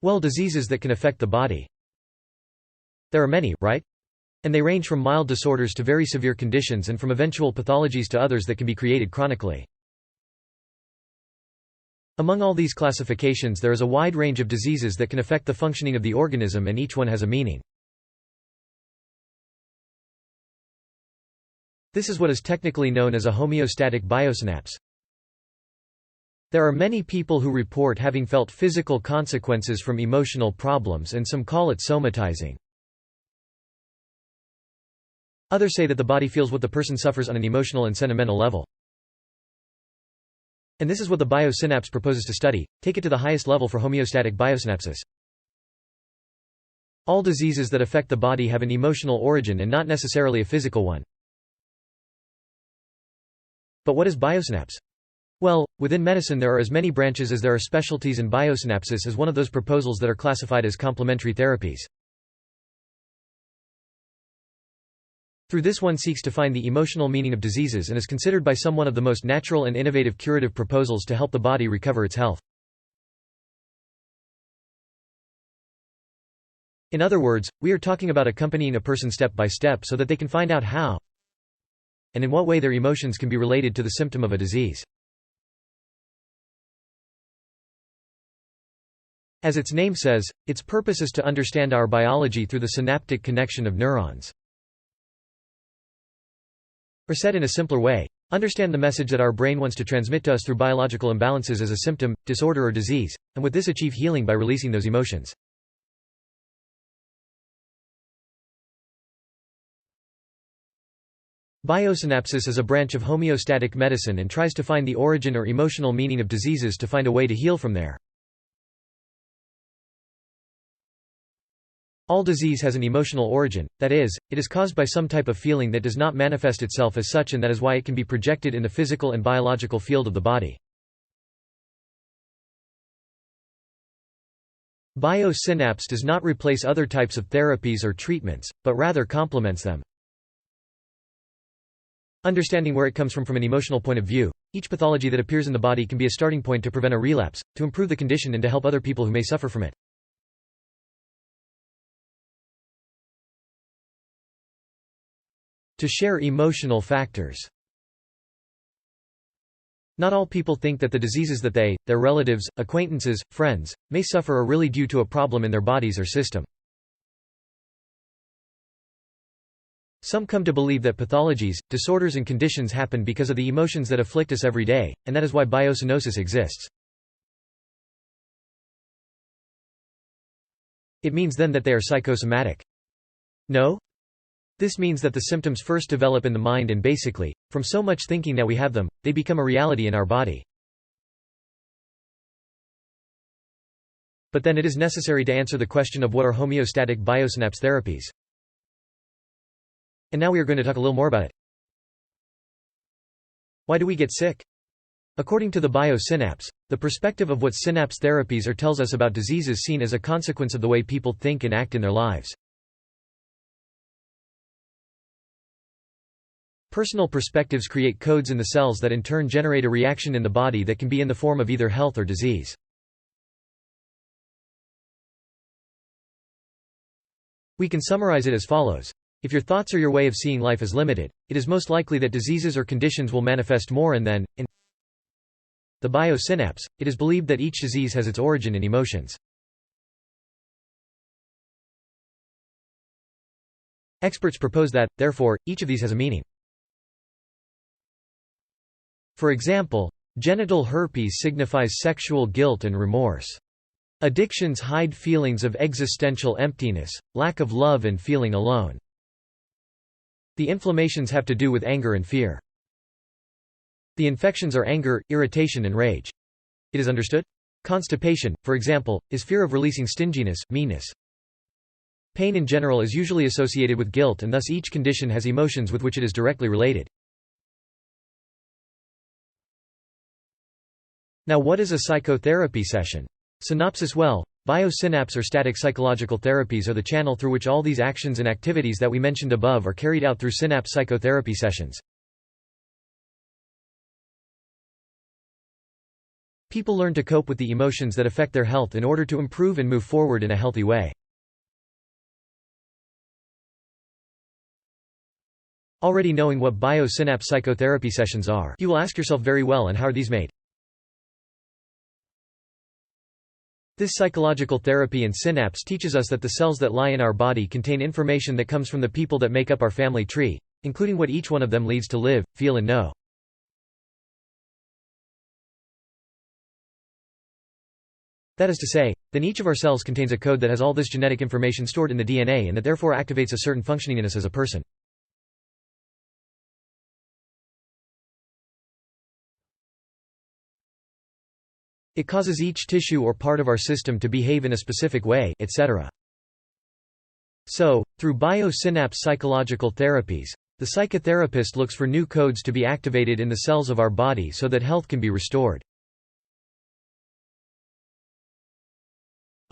Well, diseases that can affect the body. There are many, right? And they range from mild disorders to very severe conditions and from eventual pathologies to others that can be created chronically. Among all these classifications there is a wide range of diseases that can affect the functioning of the organism, and each one has a meaning. This is what is technically known as a homeostatic biosynapse. There are many people who report having felt physical consequences from emotional problems, and some call it somatizing. Others say that the body feels what the person suffers on an emotional and sentimental level. And this is what the biosynapse proposes to study. Take it to the highest level for homeostatic biosynapsis. All diseases that affect the body have an emotional origin and not necessarily a physical one. But what is biosynapse? Well, within medicine there are as many branches as there are specialties, and biosynapsis is one of those proposals that are classified as complementary therapies. Through this one seeks to find the emotional meaning of diseases and is considered by some one of the most natural and innovative curative proposals to help the body recover its health. In other words, we are talking about accompanying a person step by step so that they can find out how and in what way their emotions can be related to the symptom of a disease. As its name says, its purpose is to understand our biology through the synaptic connection of neurons. Or said in a simpler way, understand the message that our brain wants to transmit to us through biological imbalances as a symptom, disorder or disease, and with this achieve healing by releasing those emotions. Biosynapsis is a branch of homeostatic medicine and tries to find the origin or emotional meaning of diseases to find a way to heal from there. All disease has an emotional origin, that is, it is caused by some type of feeling that does not manifest itself as such, and that is why it can be projected in the physical and biological field of the body. Biosynapse does not replace other types of therapies or treatments, but rather complements them. Understanding where it comes from an emotional point of view, each pathology that appears in the body can be a starting point to prevent a relapse, to improve the condition and to help other people who may suffer from it. To share emotional factors. Not all people think that the diseases that they, their relatives, acquaintances, friends, may suffer are really due to a problem in their bodies or system. Some come to believe that pathologies, disorders and conditions happen because of the emotions that afflict us every day, and that is why biosynapsis exists. It means then that they are psychosomatic. No? This means that the symptoms first develop in the mind and basically, from so much thinking that we have them, they become a reality in our body. But then it is necessary to answer the question of what are homeostatic biosynapse therapies. And now we are going to talk a little more about it. Why do we get sick? According to the biosynapse, the perspective of what synapse therapies are tells us about diseases seen as a consequence of the way people think and act in their lives. Personal perspectives create codes in the cells that in turn generate a reaction in the body that can be in the form of either health or disease. We can summarize it as follows. If your thoughts or your way of seeing life is limited, it is most likely that diseases or conditions will manifest more, and then, in the biosynapse, it is believed that each disease has its origin in emotions. Experts propose that, therefore, each of these has a meaning. For example, genital herpes signifies sexual guilt and remorse. Addictions hide feelings of existential emptiness, lack of love and feeling alone. The inflammations have to do with anger and fear. The infections are anger, irritation and rage. It is understood? Constipation, for example, is fear of releasing stinginess, meanness. Pain in general is usually associated with guilt, and thus each condition has emotions with which it is directly related. Now what is a psychotherapy session? Synopsis. Well, biosynapse or static psychological therapies are the channel through which all these actions and activities that we mentioned above are carried out through synapse psychotherapy sessions. People learn to cope with the emotions that affect their health in order to improve and move forward in a healthy way. Already knowing what biosynapse psychotherapy sessions are, you will ask yourself very well, and how are these made? This psychological therapy and synapse teaches us that the cells that lie in our body contain information that comes from the people that make up our family tree, including what each one of them leads to live, feel and know. That is to say, then each of our cells contains a code that has all this genetic information stored in the DNA and that therefore activates a certain functioning in us as a person. It causes each tissue or part of our system to behave in a specific way, etc. So, through biosynapse psychological therapies, the psychotherapist looks for new codes to be activated in the cells of our body so that health can be restored.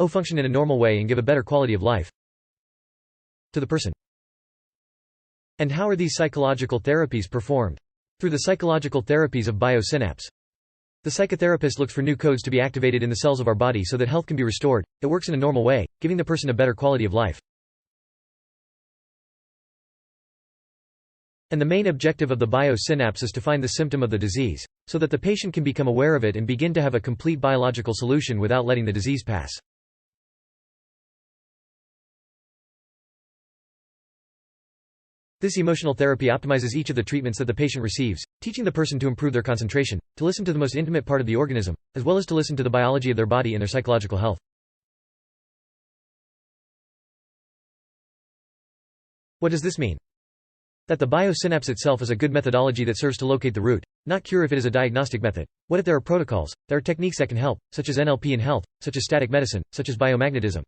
Function in a normal way and give a better quality of life to the person. And how are these psychological therapies performed? Through the psychological therapies of biosynapse. The psychotherapist looks for new codes to be activated in the cells of our body so that health can be restored. It works in a normal way, giving the person a better quality of life. And the main objective of the biosynapse is to find the symptom of the disease, so that the patient can become aware of it and begin to have a complete biological solution without letting the disease pass. This emotional therapy optimizes each of the treatments that the patient receives, teaching the person to improve their concentration, to listen to the most intimate part of the organism, as well as to listen to the biology of their body and their psychological health. What does this mean? That the biosynapse itself is a good methodology that serves to locate the root, not cure if it is a diagnostic method. What if there are protocols? There are techniques that can help, such as NLP in health, such as static medicine, such as biomagnetism.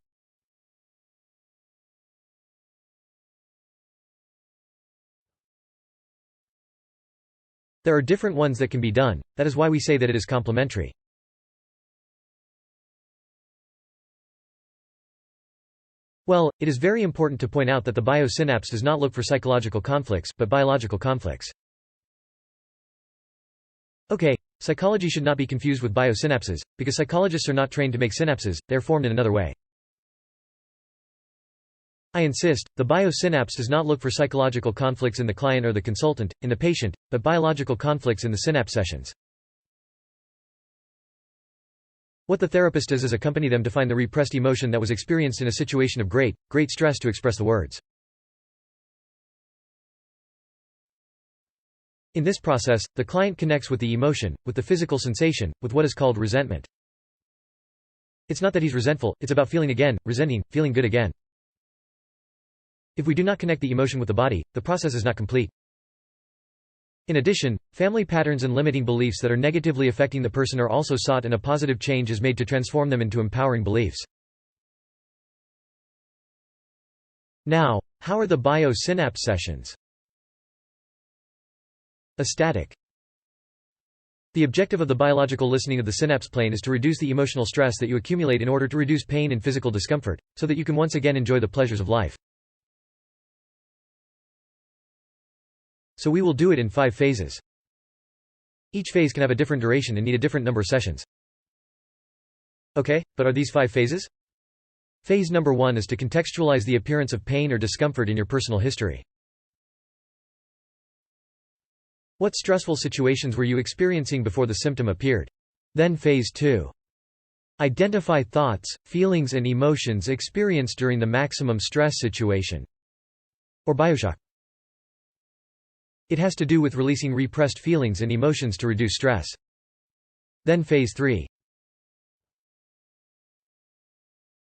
There are different ones that can be done, that is why we say that it is complementary. Well, it is very important to point out that the biosynapse does not look for psychological conflicts, but biological conflicts. Okay, psychology should not be confused with biosynapses, because psychologists are not trained to make synapses, they are formed in another way. I insist, the biosynapse does not look for psychological conflicts in the client or the consultant, in the patient, but biological conflicts in the synapse sessions. What the therapist does is accompany them to find the repressed emotion that was experienced in a situation of great stress to express the words. In this process, the client connects with the emotion, with the physical sensation, with what is called resentment. It's not that he's resentful, it's about feeling again, resenting, feeling good again. If we do not connect the emotion with the body, the process is not complete. In addition, family patterns and limiting beliefs that are negatively affecting the person are also sought, and a positive change is made to transform them into empowering beliefs. Now, how are the biosynapse sessions? Static. The objective of the biological listening of the synapse plane is to reduce the emotional stress that you accumulate in order to reduce pain and physical discomfort, so that you can once again enjoy the pleasures of life. So we will do it in 5 phases. Each phase can have a different duration and need a different number of sessions. Okay, but are these 5 phases? Phase number 1 is to contextualize the appearance of pain or discomfort in your personal history. What stressful situations were you experiencing before the symptom appeared? Then phase 2. Identify thoughts, feelings and emotions experienced during the maximum stress situation. Or bioshock. It has to do with releasing repressed feelings and emotions to reduce stress. Then phase 3.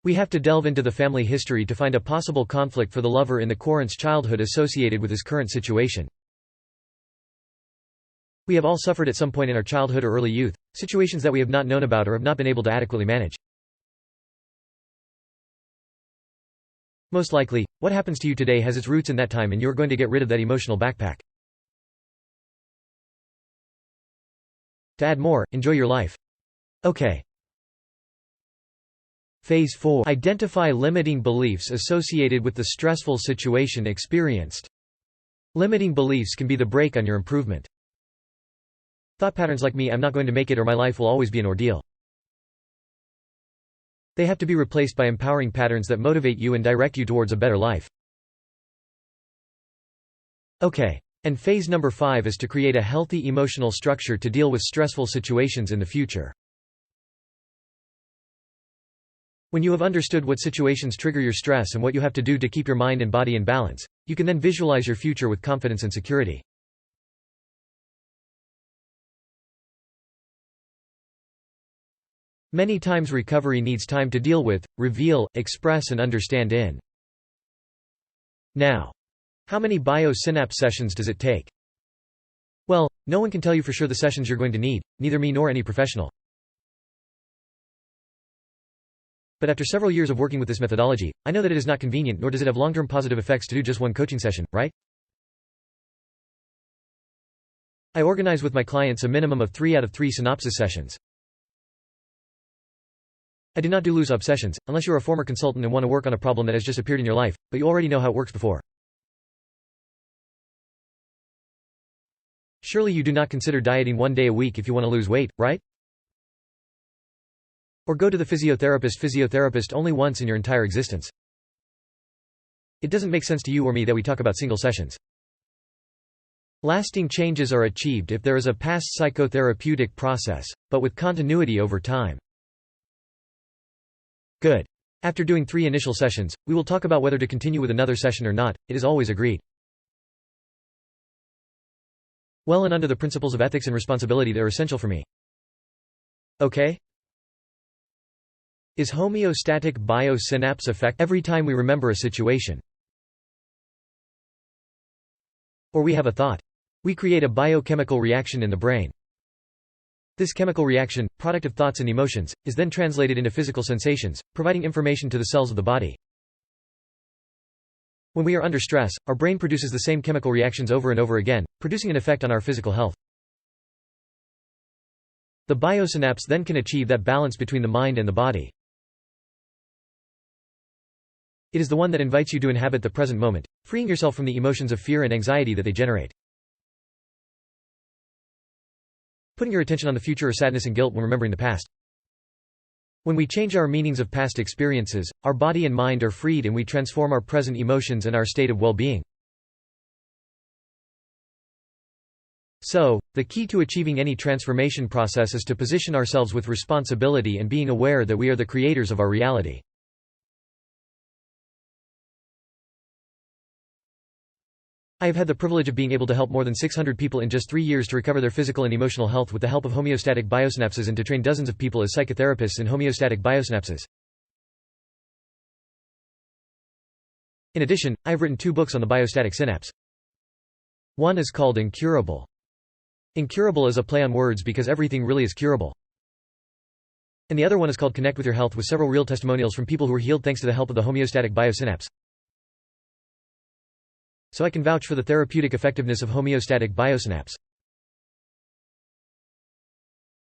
We have to delve into the family history to find a possible conflict for the lover in the client's childhood associated with his current situation. We have all suffered at some point in our childhood or early youth, situations that we have not known about or have not been able to adequately manage. Most likely, what happens to you today has its roots in that time, and you are going to get rid of that emotional backpack. To add more, enjoy your life. Okay. Phase 4. Identify limiting beliefs associated with the stressful situation experienced. Limiting beliefs can be the brake on your improvement. thought patterns like "me, I'm not going to make it," or "my life will always be an ordeal." They have to be replaced by empowering patterns that motivate you and direct you towards a better life. Okay. And phase number 5 is to create a healthy emotional structure to deal with stressful situations in the future. When you have understood what situations trigger your stress and what you have to do to keep your mind and body in balance, you can then visualize your future with confidence and security. Many times recovery needs time to deal with, reveal, express and understand in. Now, how many biosynapse sessions does it take? Well, no one can tell you for sure the sessions you're going to need, neither me nor any professional. But after several years of working with this methodology, I know that it is not convenient nor does it have long-term positive effects to do just one coaching session, right? I organize with my clients a minimum of 3 out of 3 synapsis sessions. I do not do lose-up sessions, unless you're a former consultant and want to work on a problem that has just appeared in your life, but you already know how it works before. Surely you do not consider dieting 1 day a week if you want to lose weight, right? Or go to the physiotherapist only once in your entire existence. It doesn't make sense to you or me that we talk about single sessions. Lasting changes are achieved if there is a past psychotherapeutic process, but with continuity over time. Good. After doing 3 initial sessions, we will talk about whether to continue with another session or not. It is always agreed. Well, and under the principles of ethics and responsibility that are essential for me. Okay? Is homeostatic biosynapse effect every time we remember a situation? Or we have a thought. We create a biochemical reaction in the brain. This chemical reaction, product of thoughts and emotions, is then translated into physical sensations, providing information to the cells of the body. When we are under stress, our brain produces the same chemical reactions over and over again, producing an effect on our physical health. The biosynapse then can achieve that balance between the mind and the body. It is the one that invites you to inhabit the present moment, freeing yourself from the emotions of fear and anxiety that they generate. Putting your attention on the future or sadness and guilt when remembering the past. When we change our meanings of past experiences, our body and mind are freed and we transform our present emotions and our state of well-being. So, the key to achieving any transformation process is to position ourselves with responsibility and being aware that we are the creators of our reality. I have had the privilege of being able to help more than 600 people in just 3 years to recover their physical and emotional health with the help of homeostatic biosynapses and to train dozens of people as psychotherapists in homeostatic biosynapses. In addition, I have written 2 books on the biostatic synapse. One is called Incurable. Incurable is a play on words because everything really is curable. And the other one is called Connect with Your Health, with several real testimonials from people who were healed thanks to the help of the homeostatic biosynapse. So I can vouch for the therapeutic effectiveness of homeostatic biosynapse.